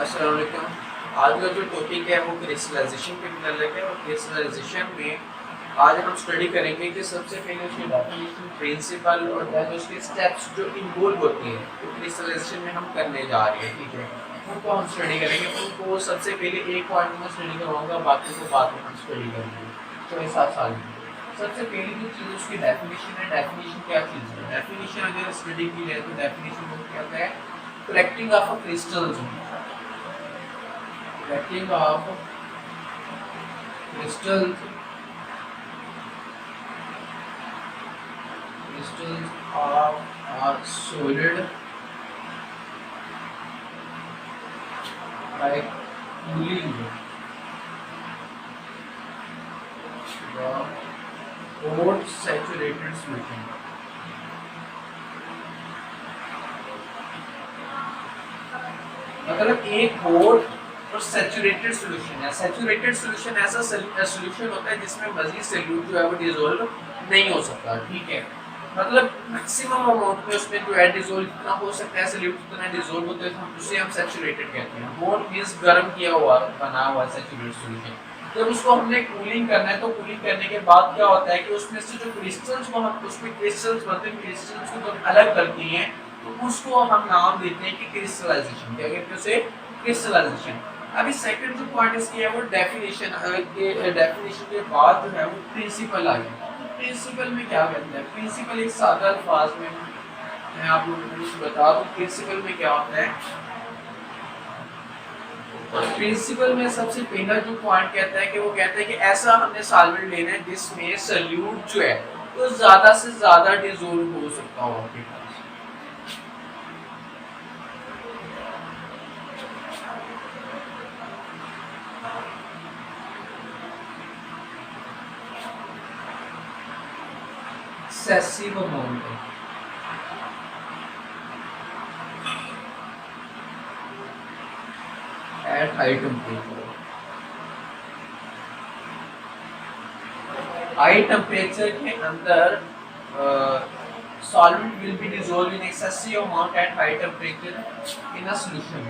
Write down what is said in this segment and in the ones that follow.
अस्सलाम वालेकुम। आज का जो टॉपिक है वो क्रिस्टलाइजेशन पे मुतल्लिक़ है और क्रिस्टलाइजेशन में आज हम स्टडी करेंगे कि सबसे पहले उसकी डेफिनेशन, प्रिंसिपल और दैन उसके स्टेप्स जो इन्वॉल्व होते हैं तो क्रिस्टलाइजेशन में हम करने जा रहे हैं, ठीक है। उनको हम स्टडी करेंगे। उनको सबसे पहले एक पॉइंट में स्टडी करवाऊंगा, बाकी को बाद में हम स्टडी करेंगे। तो ऐसा साल में सबसे पहली जो चीज़ उसकी डेफिनेशन है। डेफिनेशन क्या चीज़ है? डेफिनेशन अगर स्टडी की जाए तो डेफिनेशन वो क्या होता है? Collecting of a crystals, collecting of crystals are solid by cooling the hot saturated solution. मतलब एक hot और सैचुरेटेड सॉल्यूशन है। सैचुरेटेड सॉल्यूशन ऐसा सॉल्यूशन होता है जिसमें मजीद सॉल्यूट जो है वो डिसॉल्व नहीं हो सकता, ठीक है। मतलब मैक्सिमम अमाउंट में उसमें जो है डिसॉल्व इतना हो सकता है, सॉल्यूट इतना डिसॉल्व होता है, हम उसे हम सैचुरेटेड कहते हैं। हॉट मींस गर्म किया हुआ, बना हुआ सैचुरेटेड सॉल्यूशन। जब उसको हमने कूलिंग करना है तो कूलिंग करने के बाद क्या होता है कि उसमें से जो क्रिस्टल्स को हम उसमें क्रिस्टल्स बनते हैं, क्रिस्टल्स को जब अलग करते हैं तो उसको हम नाम देते हैं कि क्रिस्टलाइजेशन। क्या कहते हैं उसे? क्रिस्टलाइजेशन। अभी सेकंड जो पॉइंट इसकी है वो डेफिनेशन के डेफिनेशन के बाद जो है वो प्रिंसिपल आ गया। तो प्रिंसिपल में क्या कहते हैं? प्रिंसिपल एक सादा अल्फाज में मैं आप लोगों को बता दूं प्रिंसिपल में क्या होता है। प्रिंसिपल में सबसे पहला जो पॉइंट कहता है कि वो कहता है कि ऐसा हमने सॉल्वेंट लेना है जिसमें सॉल्यूट जो है वो ज्यादा से ज्यादा डिसॉल्व हो सकता हो आपके पास। excessive amount at high temperature. High temperature के अंदर solvent will be dissolved in excessive amount at high temperature in a solution.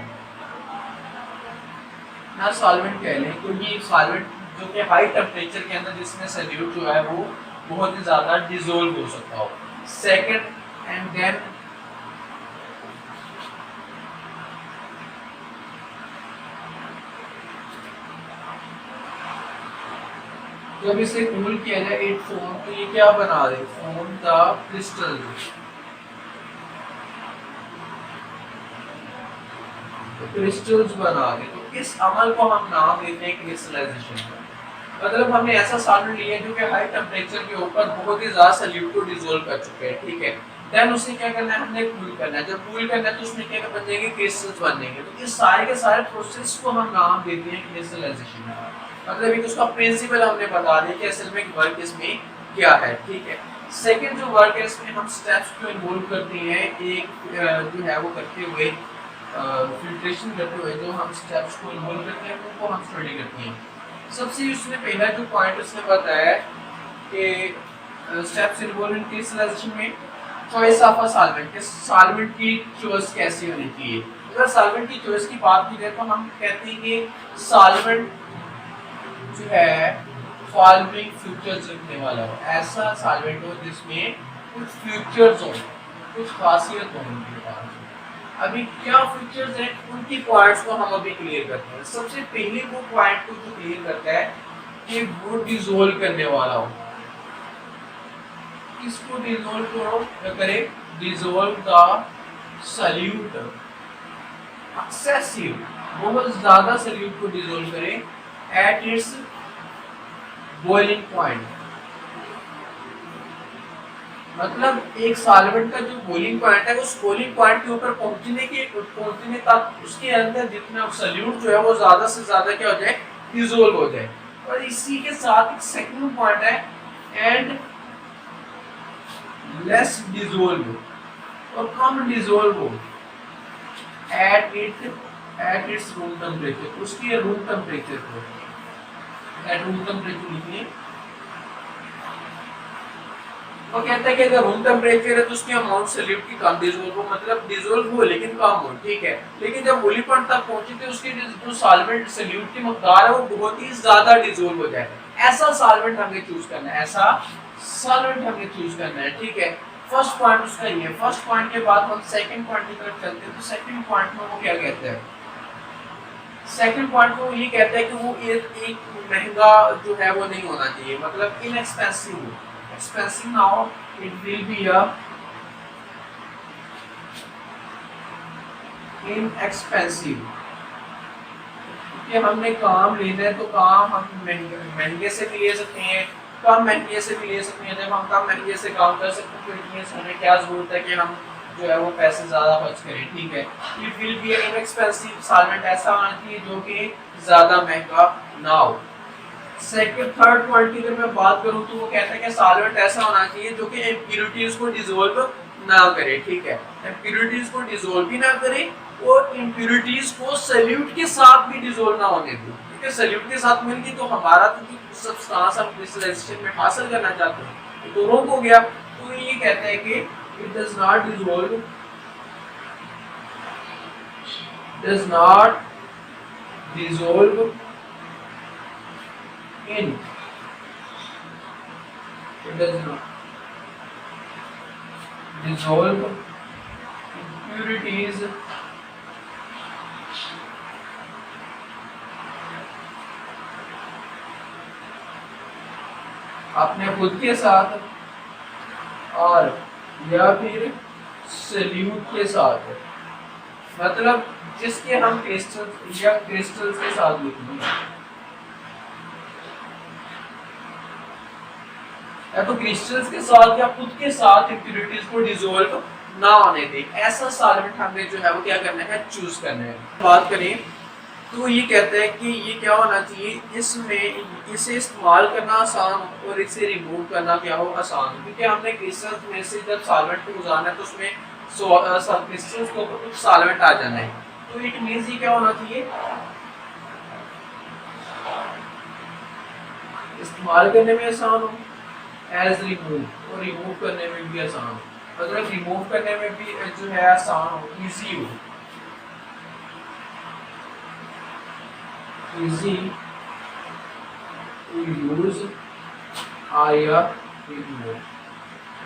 ना सॉल्वेंट कह लें क्योंकि सॉल्वेंट जो कि हाई टेम्परेचर के अंदर जिसमें सॉल्यूट जो है वो बहुत ही ज्यादा डिसॉल्व हो सकता हो। सेकंड एंड देन जब इसे कूल किया जाए इट फॉर्म, तो ये क्या बना दे? फॉर्म द क्रिस्टल, क्रिस्टल्स बना दे। तो इस अमल को हम नाम देते हैं क्रिस्टलाइजेशन का। मतलब हमने ऐसा सॉल्वेंट लिया जो कि हाई टेम्परेचर के ऊपर बहुत ही ज्यादा सॉल्यूट को डिसॉल्व कर चुके हैं, ठीक है। देन उसे क्या करना है? हमने कूल करना है। जब कूल करना है तो उसमें क्या बन जाएंगे? क्रिस्टल्स बन जाएंगे। तो इस सारे के सारे प्रोसेस को हम नाम देते हैं क्रिस्टलाइजेशन का। मतलब एक उसका प्रिंसिपल हमने बता दिया कि असल में वर्क इसमें क्या है, ठीक है। सेकंड जो वर्क है इसमें हम स्टेप्स को इन्वॉल्व करते हैं। एक जो है वो करते हुए फिल्ट्रेशन करते हुए जो हम स्टेप्स को इन्वॉल्व करते हैं उनको हम स्टडी करते हैं। सबसे उसने पहला जो पॉइंट उसने बताया कि स्टेप्स इन्वॉल्व इन क्रिस्टलाइजेशन में choice of a solvent, solvent की चॉइस कैसी होनी चाहिए। अगर सॉल्वेंट की चॉइस की बात की जाए तो हम कहते हैं कि सॉल्वेंट जो है फॉलोइंग फीचर्स रखने वाला हो। ऐसा सॉल्वेंट हो जिसमें कुछ फीचर्स हो, कुछ खासियत हो उनके पास। अभी क्या फीचर्स हैं उनकी पॉइंट्स को हम अभी क्लियर करते हैं। सबसे पहले वो पॉइंट को जो क्लियर करता है कि वो डिसॉल्व करने वाला हो। किसको डिसॉल्व करे? डिसॉल्व द सॉल्यूट एक्सेसिव, बहुत ज्यादा सॉल्यूट को डिसॉल्व करे एट इट्स बॉइलिंग पॉइंट। मतलब एक सॉल्वेंट का जो बॉइलिंग पॉइंट है उस बॉइलिंग पॉइंट के ऊपर पहुंचने तक उसके अंदर जितना सॉल्यूट जो है वो ज्यादा से ज्यादा क्या हो जाए? डिसॉल्व हो जाए। और इसी के साथ एक सेकंड पॉइंट है एंड लेस डिसॉल्व, और कम डिसॉल्व हो एट इट्स रूम टेम्परेचर, उसके रूम टेम्परेचर को। एट रूम टेम्परेचर लिखिए वो कहता है कि अगर रूम टेम्परेचर है तो उसकी अमाउंट सॉल्यूट की कम डिसोल्व हो, मतलब डिसोल्व हो लेकिन कम हो, ठीक है। लेकिन जब बॉइलिंग पॉइंट तक पहुंची तो उसकी जो सॉल्वेंट सॉल्यूट की मकदार है वो बहुत ही ज्यादा डिसोल्व हो जाए, ऐसा सॉल्वेंट हमें चूज करना है, ऐसा सॉल्वेंट हमें चूज करना है, ठीक है। फर्स्ट पॉइंट उसका ये है। फर्स्ट पॉइंट के बाद हम सेकंड पॉइंट की तरफ चलते हैं। तो सेकंड पॉइंट में वो क्या कहते हैं, सेकंड पॉइंट को ये कहता है कि वो एक महंगा जो है वो नहीं होना चाहिए, मतलब इनएक्सपेंसिव हो। Expensive now it will be a inexpensive, कि हमने काम लेना है तो काम हम महंगे से भी ले सकते हैं, कम महंगे से भी ले सकते हैं। जब हम कम महंगे से काम कर सकते हैं तो इतनी हमें क्या जरूरत है कि हम जो है वो पैसे ज्यादा खर्च करें, ठीक है। It will be N inexpensive solvent, ऐसा होना चाहिए जो कि ज्यादा महंगा ना हो। सेकंड थर्ड पॉइंट की अगर मैं बात करूं तो वो कहता है कि सॉल्वेंट ऐसा होना चाहिए जो कि इम्प्योरिटीज को डिसॉल्व ना करे, ठीक है। इम्प्योरिटीज को डिसॉल्व भी ना करे और इम्प्योरिटीज को सॉल्यूट के साथ भी डिसॉल्व ना होने दे, क्योंकि सॉल्यूट के साथ मिलके तो हमारा तो सब्सटेंस हम क्रिस्टलाइजेशन में हासिल करना चाहते हैं तो रोक हो गया। तो ये कहता है कि it does not dissolve in it does not dissolve impurities अपने खुद के साथ और या फिर सॉल्यूट के साथ, मतलब जिसके हम क्रिस्टल या क्रिस्टल्स के साथ लिखेंगे या तो क्रिस्टल्स के साथ या खुद के साथ इम्प्योरिटीज को डिसॉल्व ना होने दे, ऐसा सॉल्वेंट हमें जो है वो क्या करना है, चूज करना है। बात करें तो ये कहता है कि ये क्या होना चाहिए, इसमें इसे इस्तेमाल करना आसान हो और इसे रिमूव करना क्या हो, आसान हो, क्योंकि हमने क्रिस्टल्स में से जब सॉल्वेंट को गुजारना है तो उसमें क्रिस्टल्स को कुछ सॉल्वेंट आ जाना है, तो इट मींस ये क्या होना चाहिए, इस्तेमाल करने में आसान हो, एज रिमूव, और रिमूव करने में भी आसान हो, मतलब रिमूव करने में भी जो है आसान हो, इजी हो, इजी टू यूज या रिमूव,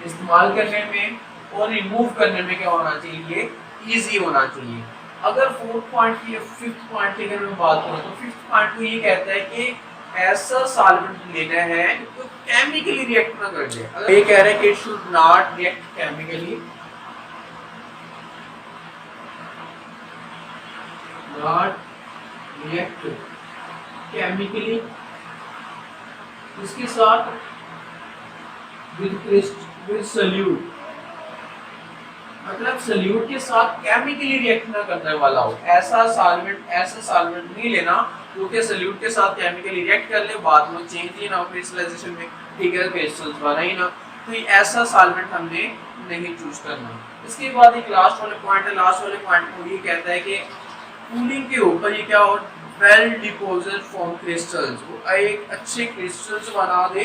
इस्तेमाल करने में और रिमूव करने में क्या होना चाहिए, इजी होना चाहिए। अगर फोर्थ पॉइंट की फिफ्थ पॉइंट की अगर मैं बात करूं तो फिफ्थ पॉइंट को ये कहता है कि ऐसा सॉल्वेंट लेना है जो केमिकली रिएक्ट ना कर दे। अगर ये कह रहा है कि it should not react chemically, not react chemically, इसके साथ विद सॉल्यूट, मतलब सॉल्यूट के साथ केमिकली रिएक्ट ना करने वाला हो, ऐसा सॉल्वेंट नहीं लेना जो कि सॉल्यूट के साथ केमिकली रिएक्ट कर ले, बाद में चेंज ही ना हो क्रिस्टलाइजेशन में, ठीक है, क्रिस्टल्स बना ही ना, तो ये ऐसा सॉल्वेंट हमने नहीं चूज करना। इसके बाद एक लास्ट वाले पॉइंट है, लास्ट वाले पॉइंट को ये कहता है कि कूलिंग के ऊपर ये क्या हो, वेल डिपोजिट फ्रॉम क्रिस्टल्स, वो एक अच्छे क्रिस्टल्स बना दे,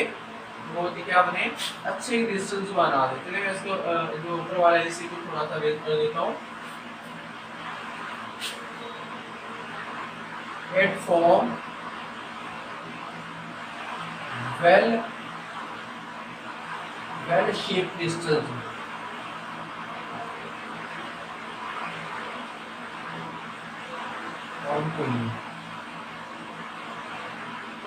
बहुत ही क्या बने, अच्छे क्रिस्टल्स बना दे। चलिए मैं इसको जो ऊपर वाला इसी को थोड़ा सा रेज कर देता हूँ। It form well shaped crystals, on cooling,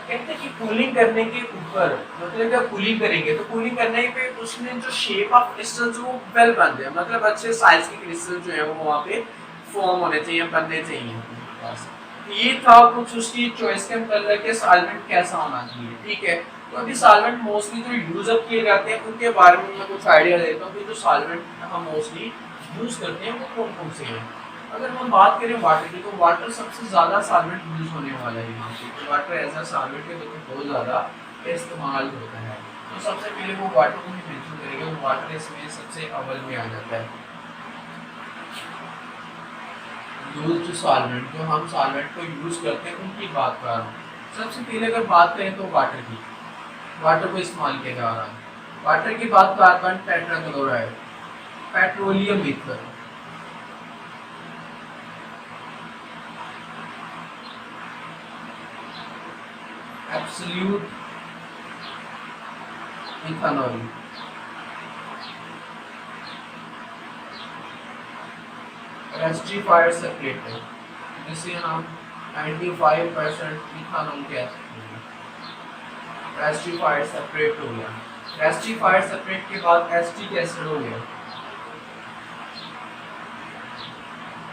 कहते हैं कि कूलिंग करने के ऊपर, मतलब जब कूलिंग करेंगे तो कूलिंग करने पे उसमें जो शेप ऑफ क्रिस्टल्स वो वेल बन जाए, मतलब अच्छे साइज के क्रिस्टल जो है वो वहाँ पे फॉर्म होने चाहिए, बनने चाहिए। ये था कुछ उसकी चॉइस के मतलब कि सॉल्वेंट कैसा होना चाहिए, ठीक है। तो अभी सॉल्वेंट मोस्टली जो यूज अप किए जाते हैं उनके बारे में मैं कुछ आइडिया देता हूँ कि जो सॉल्वेंट हम मोस्टली यूज करते हैं वो कौन कौन से हैं। अगर हम बात करें वाटर की तो वाटर सबसे ज़्यादा सॉल्वेंट यूज होने वाला है, वाटर एज अ सॉल्वेंट के तो बहुत ज़्यादा इस्तेमाल होता है। तो सबसे पहले वो वाटर को ही मेंशन करेंगे, वो वाटर इसमें सबसे अव्वल में आ जाता है। यूज सॉल्वेंट, जो हम सॉल्वेंट को यूज करते हैं उनकी बात कर रहा हूँ। सबसे पहले अगर बात करें तो वाटर की, वाटर को इस्तेमाल किया जा रहा है। वाटर के बाद carbon tetrachloride, petroleum ether, absolute ethanol, rectified separator, जिसे हम 95% इथेनॉल कहते हैं, रेस्टिफाइड सेपरेट हो गया। रेस्टिफाइड सेपरेट के बाद एसिटिक एसिड हो गया।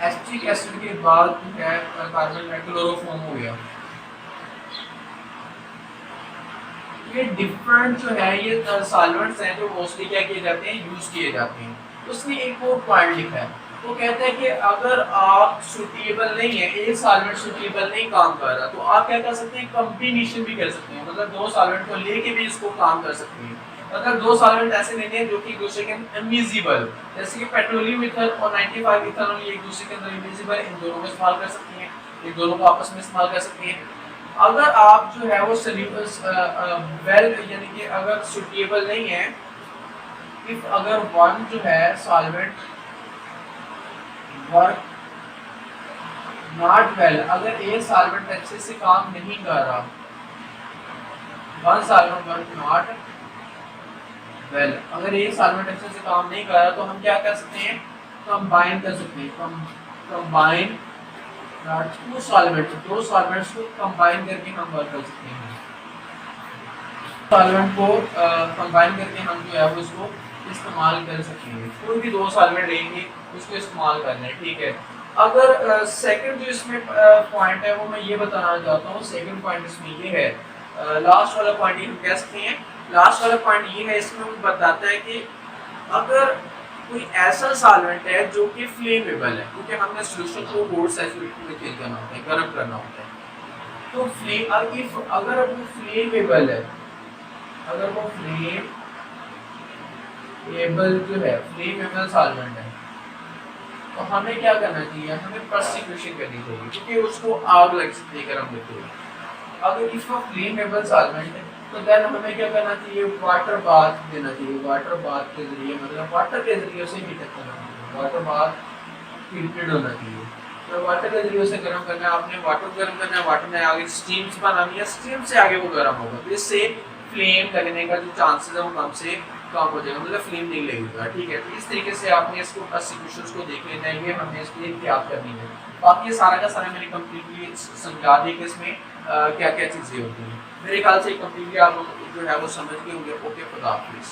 एसिटिक एसिड के बाद है कार्बन क्लोरोफॉर्म हो गया। ये डिफरेंट जो है ये सॉल्वेंट्स हैं जो मोस्टली क्या किए जाते हैं, यूज किए जाते हैं। उसने एक और पॉइंट लिखा है, वो कहता है कि अगर आप सुटेबल नहीं है, एक सॉल्वेंट सुटेबल नहीं काम कर रहा, तो आप क्या कर सकते हैं, कॉम्बिनेशन भी कर सकते हैं, मतलब दो सॉल्वेंट को लेके भी इसको काम कर सकते हैं। मतलब दो सॉल्वेंट ऐसे लेने हैं जो कि एक दूसरे के अंदर इमिजिबल, जैसे कि पेट्रोलियम ईथर और 95 इथेनॉल एक दूसरे के अंदर इमिजिबल, इन दोनों को इस्तेमाल कर सकते हैं, एक दोनों को आपस में इस्तेमाल कर सकते हैं। अगर आप जो है वो वेल यानी कि अगर सुटेबल नहीं है, इफ अगर वन जो है सॉल्वेंट वर्क नॉट वेल, अगर एक सॉल्वेंट अच्छे से काम नहीं कर रहा, one solvent work not well, अगर एक सॉल्वेंट अच्छे से काम नहीं कर रहा, तो हम क्या कर सकते हैं, कंबाइन कर सकते हैं, कंबाइन टू सॉल्वेंट्स, दो सॉल्वेंट्स को कंबाइन करके हम वर्क कर सकते हैं। सॉल्वेंट को कंबाइन करके हम जो है वो इसको इस्तेमाल कर सकते हैं। कोई भी दो सॉल्वेंट लेंगे उसको इस्तेमाल करना है, ठीक है। अगर सेकंड जो इसमें पॉइंट है वो मैं ये बताना चाहता हूँ, सेकंड पॉइंट इसमें ये है, लास्ट वाला पॉइंट ये हम कह सकते हैं, लास्ट वाला पॉइंट ये है, इसमें वो बताता है कि अगर कोई ऐसा सॉल्वेंट है जो कि फ्लेमेबल है, क्योंकि हमने सॉल्यूशन को हॉट सैचुरेटेड में चेंज करना होता है, गर्म करना होता है, तो अगर वो फ्लेमेबल है, अगर वो फ्लेमेबल जो है, फ्लेमेबल सॉल्वेंट है, तो हमें क्या करना चाहिए, हमें प्रोसिक्यूशन करनी चाहिए, क्योंकि उसको आग लग सकती है गर्म करते हुए। अगर इसका फ्लेमेबल सॉल्वेंट है तो देन हमें क्या करना चाहिए, वाटर बाथ देना चाहिए, वाटर बाथ के जरिए, मतलब वाटर के जरिए उसे हीट करना चाहिए, वाटर बाथ हीटेड होना चाहिए, तो वाटर के जरिए उसे गर्म करना है, आपने वाटर गर्म करना है, वाटर में आगे स्टीम्स बनानी है, स्टीम से आगे वो गर्म होगा, तो इससे फ्लेम लगने का जो चांसेस है वो कम से कम हो जाएगा, मतलब फ्लेम नहीं लगेगा, ठीक है। तो इस तरीके से आपने इसको प्रोसिक्यूशंस को देख लेना है, ये हमने इसके लिए याद करनी है। बाकी ये सारा का सारा मैंने कंप्लीटली समझा दिया कि इसमें क्या क्या चीज़ें होती हैं। मेरे ख्याल से कंप्लीटली आप जो है वो समझ गए होंगे। ओके, खुदा हाफिज़।